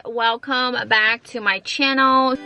welcome back to my channel.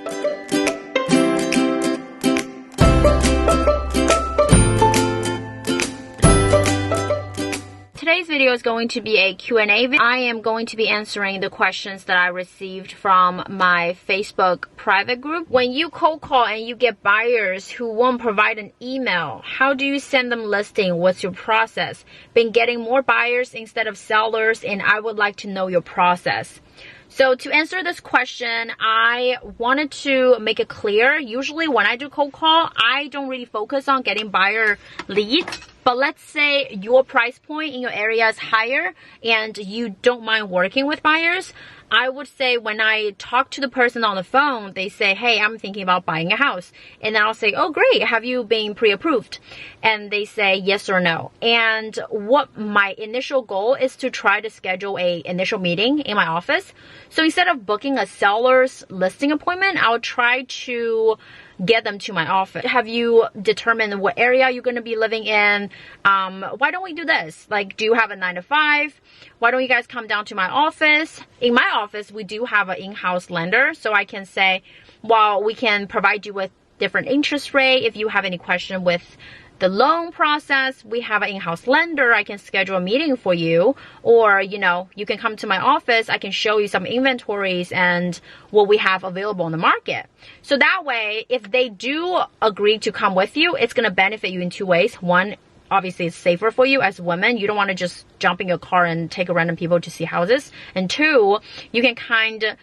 Today's video is going to be a Q&A video. I am going to be answering the questions that I received from my Facebook private group. When you cold call and you get buyers who won't provide an email, how do you send them listing? What's your process? Been getting more buyers instead of sellers, and I would like to know your process. So to answer this question, I wanted to make it clear. Usually when I do cold call, I don't really focus on getting buyer leads. But let's say your price point in your area is higher and you don't mind working with buyers. I would say when I talk to the person on the phone, they say, hey, I'm thinking about buying a house. And then I'll say, oh, great. Have you been pre-approved? And they say yes or no. And what my initial goal is to try to schedule a initial meeting in my office. So instead of booking a seller's listing appointment, I'll try to get them to my office. Have you determined what area you're going to be living in? Why don't we do this? Like, do you have a 9 to 5? Why don't you guys come down to my office? In my office, we do have an in-house lender. So I can say, well, we can provide you with different interest rate. If you have any question with the loan process, we have an in-house lender. I can schedule a meeting for you, or you can come to my office. I can show you some inventories and what we have available on the market. So that way, if they do agree to come with you, it's going to benefit you in two ways. One, obviously it's safer for you as women. You don't want to just jump in your car and take a random people to see houses. And two, you can kind of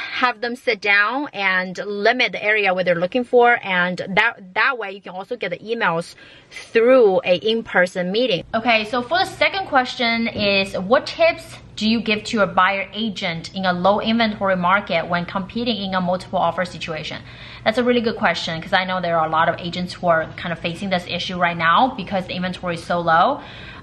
have them sit down and limit the area where they're looking for, and that way you can also get the emails through a in-person meeting. Okay, so for the second question is, what tips do you give to a buyer agent in a low inventory market when competing in a multiple offer situation? That's a really good question, because I know there are a lot of agents who are kind of facing this issue right now because the inventory is so low.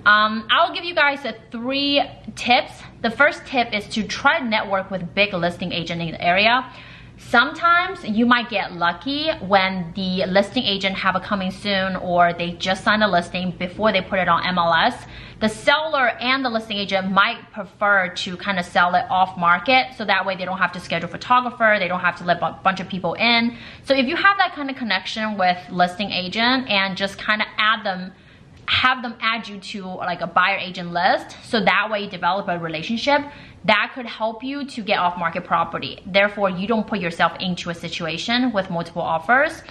I'll give you guys 3 tips. The first tip is to try to network with big listing agent in the area. Sometimes you might get lucky when the listing agent have a coming soon, or they just signed a listing before they put it on MLS. The seller and the listing agent might prefer to kind of sell it off market, so that way they don't have to schedule a photographer, they don't have to let a bunch of people in. So if you have that kind of connection with listing agent and just kind of have them add you to like a buyer agent list, so that way you develop a relationship, that could help you to get off market property. Therefore, you don't put yourself into a situation with multiple offers.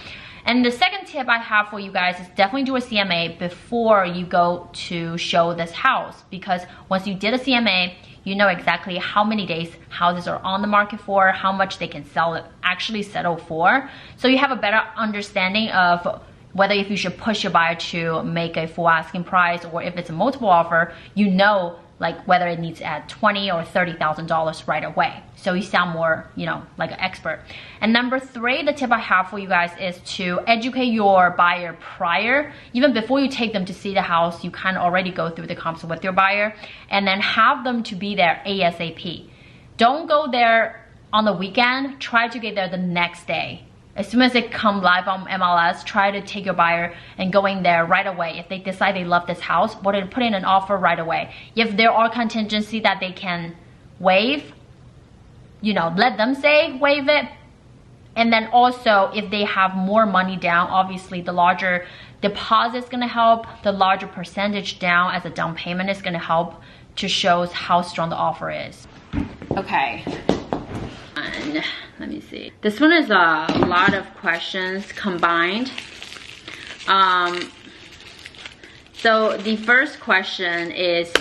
And the second tip I have for you guys is definitely do a CMA before you go to show this house, because once you did a CMA, you know exactly how many days houses are on the market for, how much they can actually settle for. So you have a better understanding of whether if you should push your buyer to make a full asking price, or if it's a multiple offer, like whether it needs to add $20,000 or $30,000 right away. So you sound more, like an expert. And number 3, the tip I have for you guys is to educate your buyer prior. Even before you take them to see the house, you kind of already go through the comps with your buyer, and then have them to be there ASAP. Don't go there on the weekend, try to get there the next day. As soon as they come live on MLS, try to take your buyer and go in there right away. If they decide they love this house, put in an offer right away. If there are contingency that they can waive, let them say waive it. And then also, if they have more money down, obviously the larger deposit is going to help. The larger percentage down as a down payment is going to help to show how strong the offer is. Okay. And let me see. This one is a lot of questions combined. So the first question is,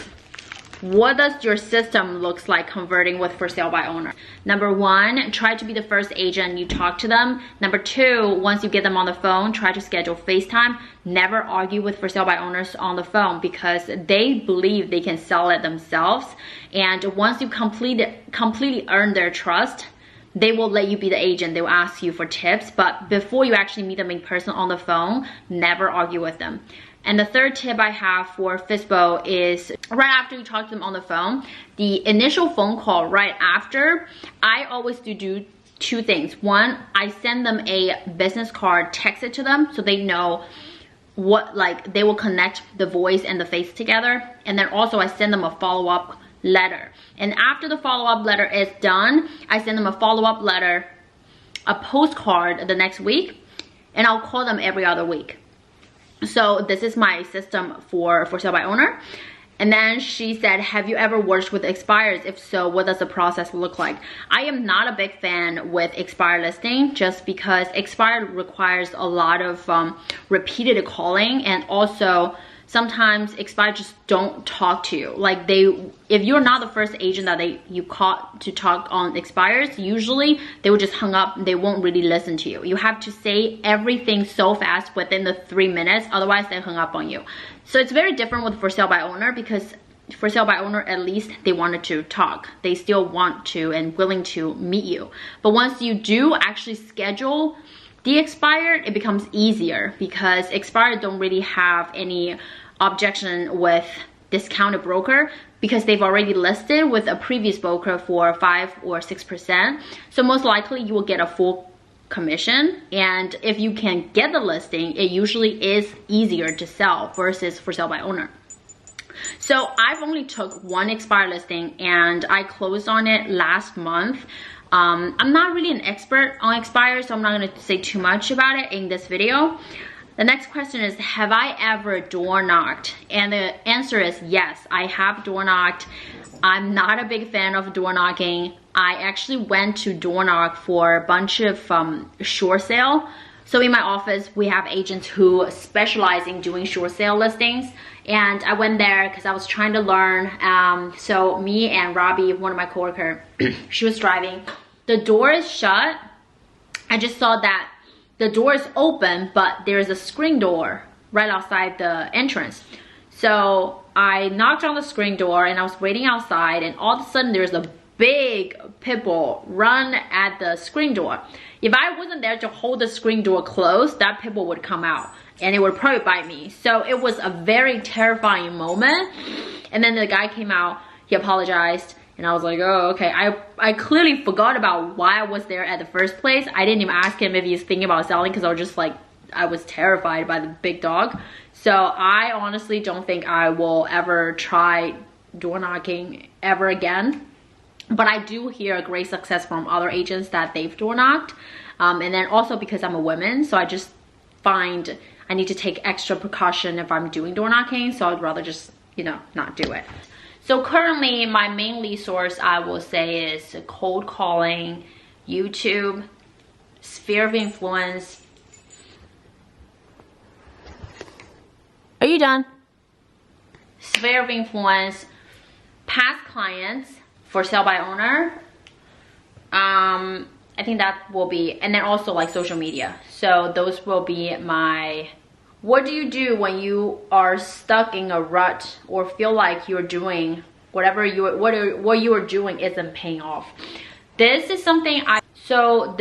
what does your system looks like converting with for sale by owner? Number 1, try to be the first agent you talk to them. Number 2, once you get them on the phone, try to schedule FaceTime. Never argue with for sale by owners on the phone, because they believe they can sell it themselves. And once you completely earn their trust, they will let you be the agent. They will ask you for tips, but before you actually meet them in person on the phone, never argue with them. And the third tip I have for FSBO is right after you talk to them on the phone, the initial phone call right after, I always do 2 things. 1, I send them a business card, text it to them so they know what, like, they will connect the voice and the face together. And then also I send them a follow-up letter. And after the follow-up letter is done, I send them a follow-up letter, a postcard the next week, and I'll call them every other week. So this is my system for sale by owner. And then she said, have you ever worked with expires? If so, what does the process look like? I am not a big fan with expired listing just because expired requires a lot of repeated calling, and also sometimes expired just don't talk to you. Like if you're not the first agent that you caught to talk on expires, usually they will just hung up. They won't really listen to you. You have to say everything so fast within the 3 minutes, otherwise they hung up on you. So it's very different with for sale by owner, because for sale by owner, at least they wanted to talk. They still want to and willing to meet you. But once you do actually schedule the expired, it becomes easier because expired don't really have any objection with discounted broker because they've already listed with a previous broker for 5 or 6%. So most likely you will get a full commission, and if you can get the listing, it usually is easier to sell versus for sale by owner. So I've only took one expired listing and I closed on it last month. I'm not really an expert on expires, so I'm not going to say too much about it in this video. The next question is, have I ever door knocked? And the answer is yes, I have door knocked. I'm not a big fan of door knocking. I actually went to door knock for a bunch of short sale. So in my office, we have agents who specialize in doing short sale listings. And I went there because I was trying to learn. So me and Robbie, one of my coworkers, she was driving. The door is shut. I just saw that the door is open, but there's a screen door right outside the entrance. So I knocked on the screen door and I was waiting outside, and all of a sudden there's a big pit bull run at the screen door. If I wasn't there to hold the screen door closed, that pit bull would come out and it would probably bite me. So it was a very terrifying moment. And then the guy came out, he apologized, and I was like, oh, okay. I clearly forgot about why I was there at the first place. I didn't even ask him if he's thinking about selling because I was just like, I was terrified by the big dog. So I honestly don't think I will ever try door knocking ever again. But I do hear great success from other agents that they've door knocked. And then also because I'm a woman, so I just find I need to take extra precaution if I'm doing door knocking. So I'd rather just, you know, not do it. So currently my main lead source, I will say, is cold calling, YouTube, sphere of influence. Are you done? Sphere of influence, past clients, for sale by owner. I think that will be, and then also like social media. So those will be my, what do you do when you are stuck in a rut or feel like you're doing whatever what you are doing isn't paying off? This is something I feel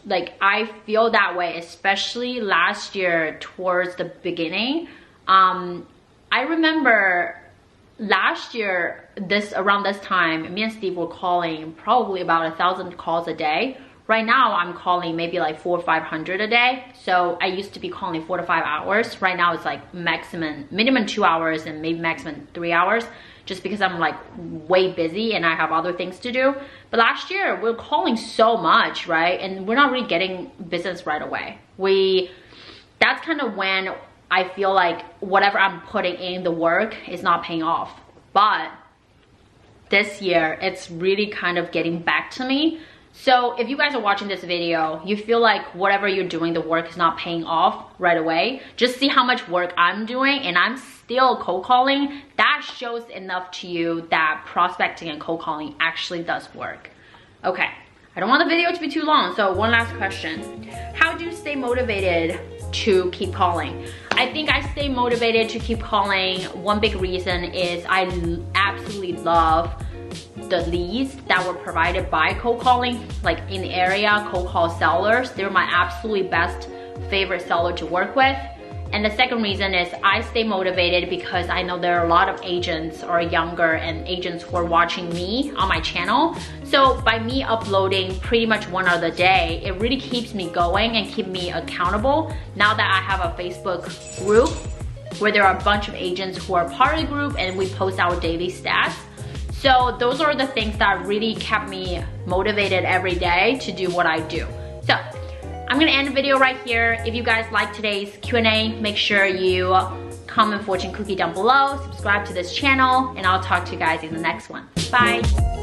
like I feel that way, especially last year towards the beginning. I remember last year, around this time, me and Steve were calling probably about 1,000 calls a day. Right now, I'm calling maybe like 400 or 500 a day. So I used to be calling 4 to 5 hours. Right now, it's like minimum 2 hours and maybe maximum 3 hours, just because I'm like way busy and I have other things to do. But last year, we're calling so much, right? And we're not really getting business right away. That's kind of when I feel like whatever I'm putting in the work is not paying off. But this year, it's really kind of getting back to me. So if you guys are watching this video, you feel like whatever you're doing, the work is not paying off right away, just see how much work I'm doing and I'm still cold calling. That shows enough to you that prospecting and cold calling actually does work. Okay, I don't want the video to be too long, so one last question. How do you stay motivated to keep calling? I think I stay motivated to keep calling. One big reason is I absolutely love the leads that were provided by cold calling. Like in the area, cold call sellers, they're my absolutely best favorite seller to work with. And the second reason is I stay motivated because I know there are a lot of agents or younger and agents who are watching me on my channel. So by me uploading pretty much one other day, it really keeps me going and keep me accountable. Now that I have a Facebook group where there are a bunch of agents who are part of the group and we post our daily stats. So those are the things that really kept me motivated every day to do what I do. So I'm gonna end the video right here. If you guys like today's Q&A, make sure you comment fortune cookie down below, subscribe to this channel, and I'll talk to you guys in the next one. Bye.